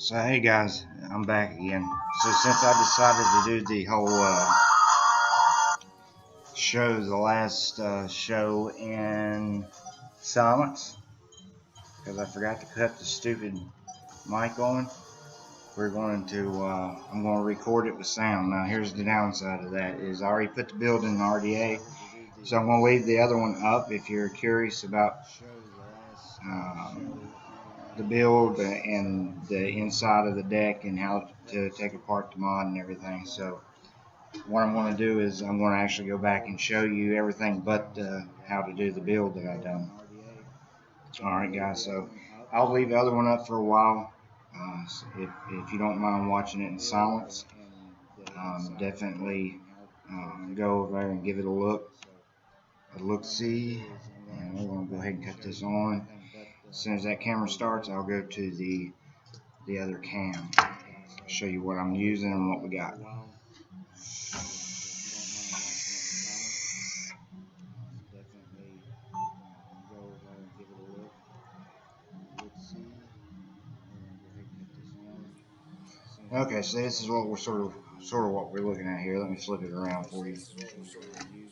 So hey guys, I'm back again. So since I decided to do the whole show, the last show in silence, because I forgot to cut the stupid mic on, I'm going to record it with sound. Now here's the downside of that is I already put the build in the RDA, so I'm going to leave the other one up if you're curious about the build and the inside of the deck and how to take apart the mod and everything. So what I'm going to do is I'm going to actually go back and show you everything but how to do the build that I've done. Alright guys, so I'll leave the other one up for a while. So if you don't mind watching it in silence, definitely go over there and give it a look-see. And we're going to go ahead and cut this on. As soon as that camera starts, I'll go to the other cam. I'll show you what I'm using and what we got. Okay, so this is what we're sort of what we're looking at here. Let me flip it around for you.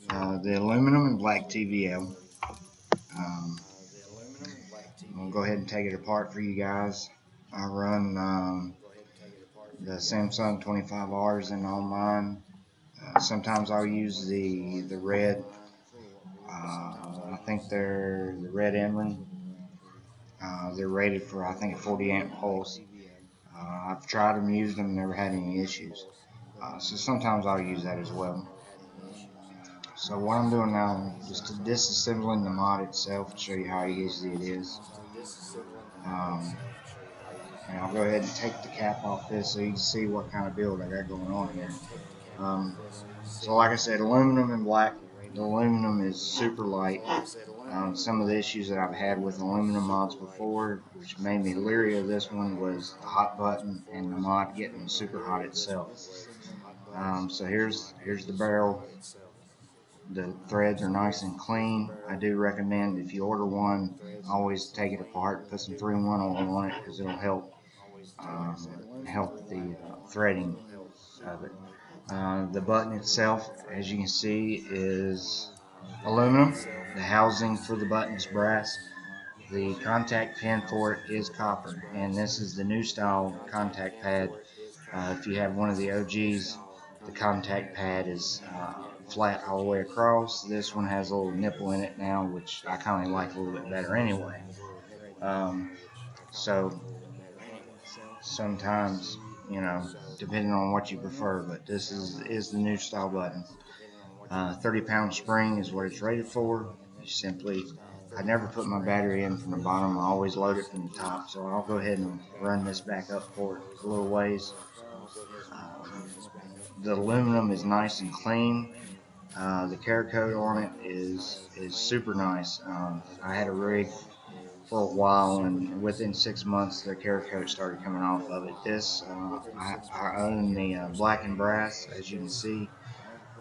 The aluminum and black TVL. I'm gonna go ahead and take it apart for you guys. I run the Samsung 25Rs in all mine. Sometimes I'll use the red. I think they're the red Emlyn. They're rated for I think a 40 amp pulse. I've tried them, used them, never had any issues. So sometimes I'll use that as well. So what I'm doing now is just disassembling the mod itself to show you how easy it is. And I'll go ahead and take the cap off this so you can see what kind of build I got going on here. So like I said, aluminum and black. The aluminum is super light. Some of the issues that I've had with aluminum mods before, which made me leery of this one, was the hot button and the mod getting super hot itself. So here's the barrel. The threads are nice and clean. I do recommend if you order one, always take it apart, put some 3-in-1 oil on it because it'll help the threading of it. The button itself, as you can see, is aluminum. The housing for the button is brass. The contact pin for it is copper, and this is the new style contact pad. If you have one of the OGs, the contact pad is flat all the way across. This one has a little nipple in it now, which I kind of like a little bit better anyway. So sometimes, depending on what you prefer, but this is the new style button. 30-pound spring is what it's rated for. I never put my battery in from the bottom. I always load it from the top. So I'll go ahead and run this back up for it a little ways. The aluminum is nice and clean. The Cerakote on it is super nice. I had a rig for a while, and within 6 months the Cerakote started coming off of it. I own the black and brass, as you can see.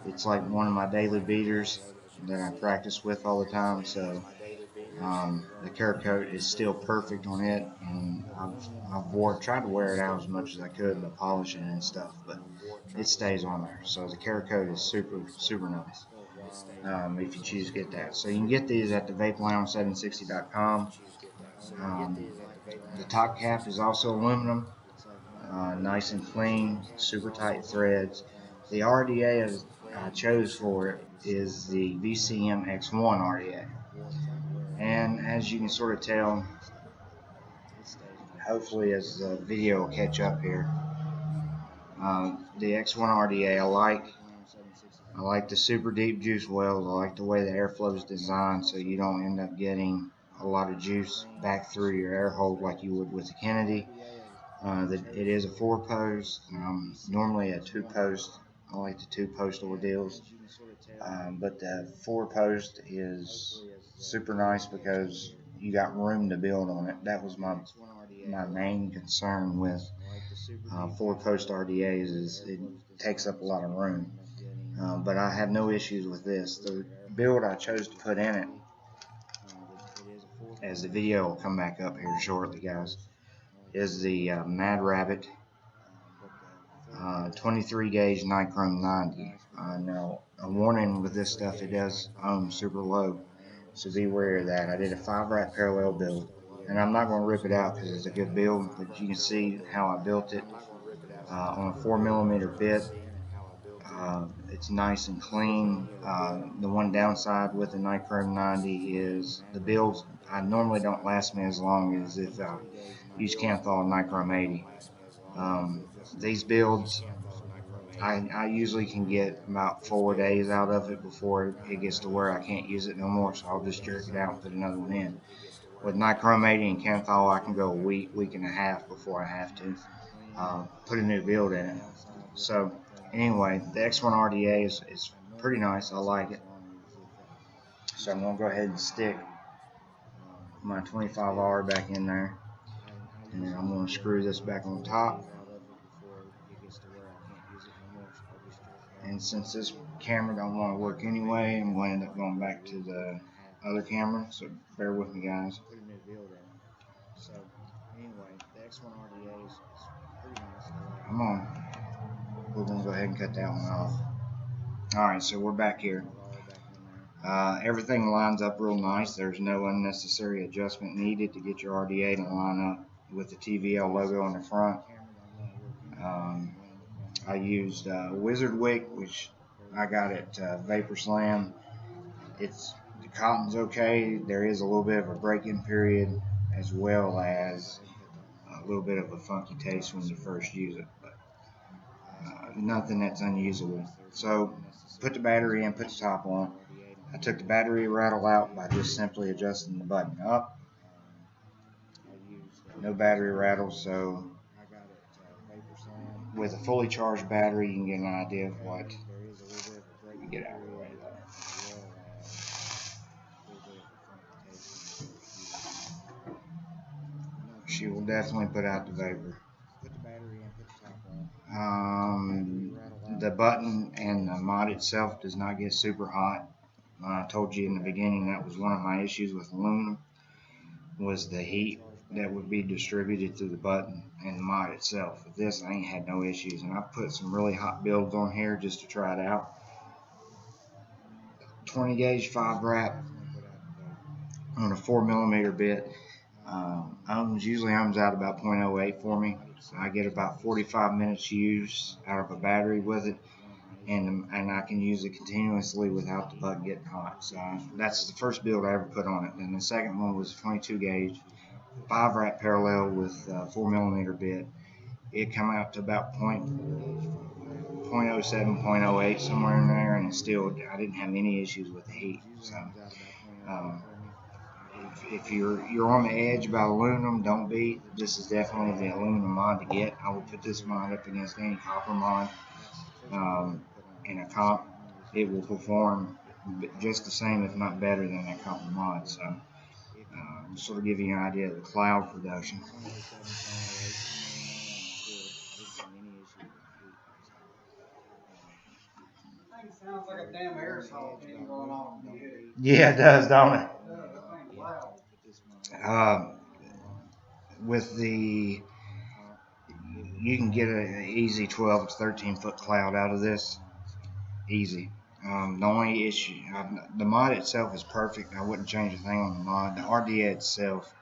It's like one of my daily beaters that I practice with all the time. So the Cerakote is still perfect on it, and I've tried to wear it out as much as I could by polishing and stuff, but it stays on there. So the Cerakote is super nice. If you choose to get that, so you can get these at the vapelounge760.com. The top cap is also aluminum, nice and clean, super tight threads. The RDA I chose for it is the VCM X1 RDA, and as you can sort of tell, hopefully as the video will catch up here, the X1 RDA I like the super deep juice wells. I like the way the airflow is designed so you don't end up getting a lot of juice back through your air hole like you would with the Kennedy. It is a 4-post, normally a 2-post. I like the 2-post ordeals, but the 4-post is super nice because you got room to build on it. That was my main concern with 4-post RDAs, is it takes up a lot of room. But I have no issues with this. The build I chose to put in it, as the video will come back up here shortly, guys, is the Mad Rabbit 23 gauge Nichrome 90. Now, a warning with this stuff, it does ohm super low, so be wary of that. I did a 5-rack parallel build, and I'm not going to rip it out because it's a good build, but you can see how I built it on a 4mm bit. It's nice and clean. The one downside with the Nichrome 90 is the builds I normally don't last me as long as if I use Kanthal Nichrome 80. These builds I usually can get about 4 days out of it before it gets to where I can't use it no more, so I'll just jerk it out and put another one in. With Nichrome 80 and Kanthal, I can go a week and a half before I have to put a new build in it. So anyway, the X1 RDA is pretty nice. I like it. So I'm going to go ahead and stick my 25R back in there, and then I'm going to screw this back on top. And since this camera don't want to work anyway, I'm going to end up going back to the other camera, so bear with me, guys. So anyway, the X1 RDA is pretty nice. Come on. We're going to go ahead and cut that one off. Alright, so we're back here. Everything lines up real nice. There's no unnecessary adjustment needed to get your RDA to line up with the TVL logo on the front. I used Wizard Wick, which I got at Vapor Slam. The cotton's okay. There is a little bit of a break-in period, as well as a little bit of a funky taste when you first use it, but nothing that's unusable. So put the battery in, put the top on. I took the battery rattle out by just simply adjusting the button up. No battery rattle, so with a fully charged battery, you can get an idea of what you get out of the way there. She will definitely put out the vapor. The button and the mod itself does not get super hot. I told you in the beginning that was one of my issues with aluminum, was the heat that would be distributed through the button and the mod itself. With this, I ain't had no issues, and I put some really hot builds on here just to try it out. 20 gauge 5 wrap on a 4mm bit. Usually ohms out about 0.08 for me. I get about 45 minutes use out of a battery with it, and I can use it continuously without the button getting hot. So that's the first build I ever put on it. And the second one was 22 gauge 5 wrap parallel with 4mm bit. It come out to about 0.07, 0.08, somewhere in there, and I didn't have any issues with the heat. So if you're on the edge about aluminum, don't be. This is definitely the aluminum mod to get. I would put this mod up against any copper mod in a comp. It will perform just the same, if not better, than that copper mod. So sort of give you an idea of the cloud production. Sounds like a damn airsoft thing going on. Yeah, it does, don't it? With the, you can get an easy 12 to 13 foot cloud out of this, easy. The only issue, the mod itself is perfect. I wouldn't change a thing on the mod. The RDA itself,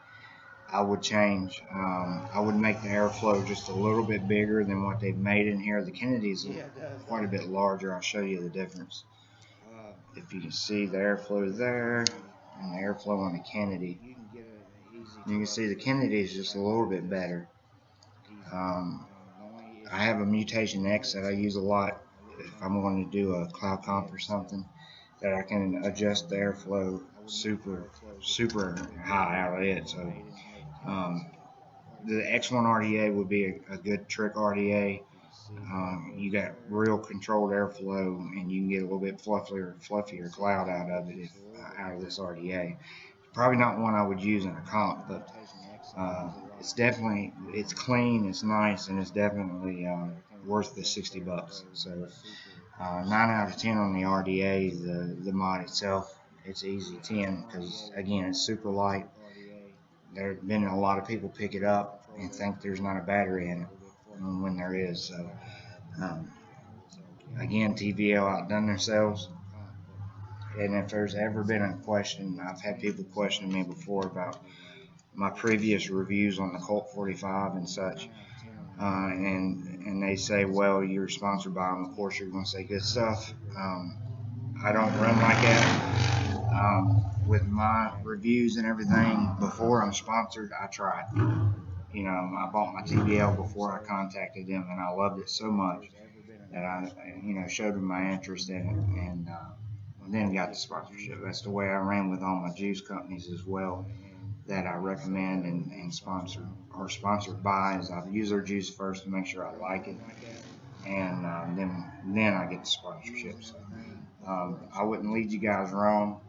I would change. I would make the airflow just a little bit bigger than what they've made in here. The Kennedy's quite a bit larger. I'll show you the difference. If you can see the airflow there and the airflow on the Kennedy, you can see the Kennedy is just a little bit better. I have a Mutation X that I use a lot if I'm going to do a cloud comp or something, that I can adjust the airflow super high out of it. So the X1 RDA would be a good trick RDA. You got real controlled airflow, and you can get a little bit fluffier cloud out of it out of this RDA. Probably not one I would use in a comp, but it's clean, it's nice, and it's definitely worth the $60. So 9 out of 10 on the RDA. The mod itself, it's easy 10 because again it's super light. There have been a lot of people pick it up and think there's not a battery in it when there is. So um, again, TVL outdone themselves. And if there's ever been a question, I've had people questioning me before about my previous reviews on the Colt 45 and such. And they say, well, you're sponsored by them. Of course, you're going to say good stuff. I don't run like that. With my reviews and everything, before I'm sponsored, I tried. You know, I bought my TVL before I contacted them, and I loved it so much that I showed them my interest in it, and then got the sponsorship. That's the way I ran with all my juice companies as well that I recommend and sponsor or sponsored by. Is I've used their juice first to make sure I like it, and then I get the sponsorship. So I wouldn't lead you guys wrong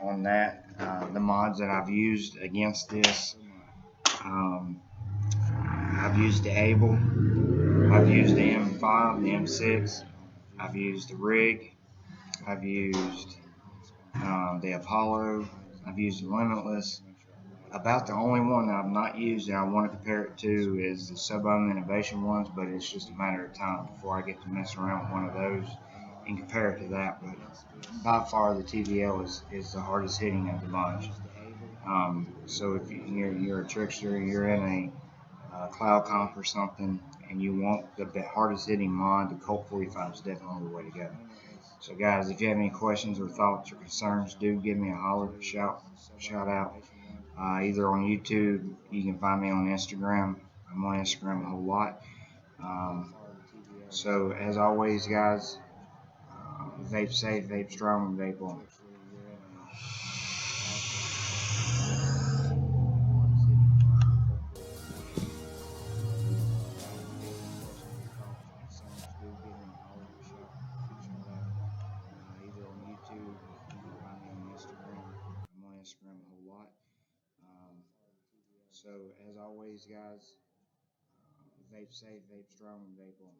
on that. The mods that I've used against this, um, I've used the Able, I've used the M5, the M6, I've used the Rig, I've used the Apollo, I've used the Limitless. About the only one that I've not used and I want to compare it to is the Subohm Innovation ones, but it's just a matter of time before I get to mess around with one of those and compare it to that. But by far the TVL is the hardest hitting of the bunch. So if you're a trickster, you're in a cloud comp or something, and you want the hardest hitting mod, the Colt 45 is definitely the way to go. So guys, if you have any questions or thoughts or concerns, do give me a holler, shout out. Either on YouTube, you can find me on Instagram. I'm on Instagram a whole lot. Um, so as always, guys, vape safe, vape strong, and vape on. Either on YouTube, you can find me on Instagram. I'm on Instagram a whole lot. Um, so as always, guys, vape safe, vape strong, and vape on.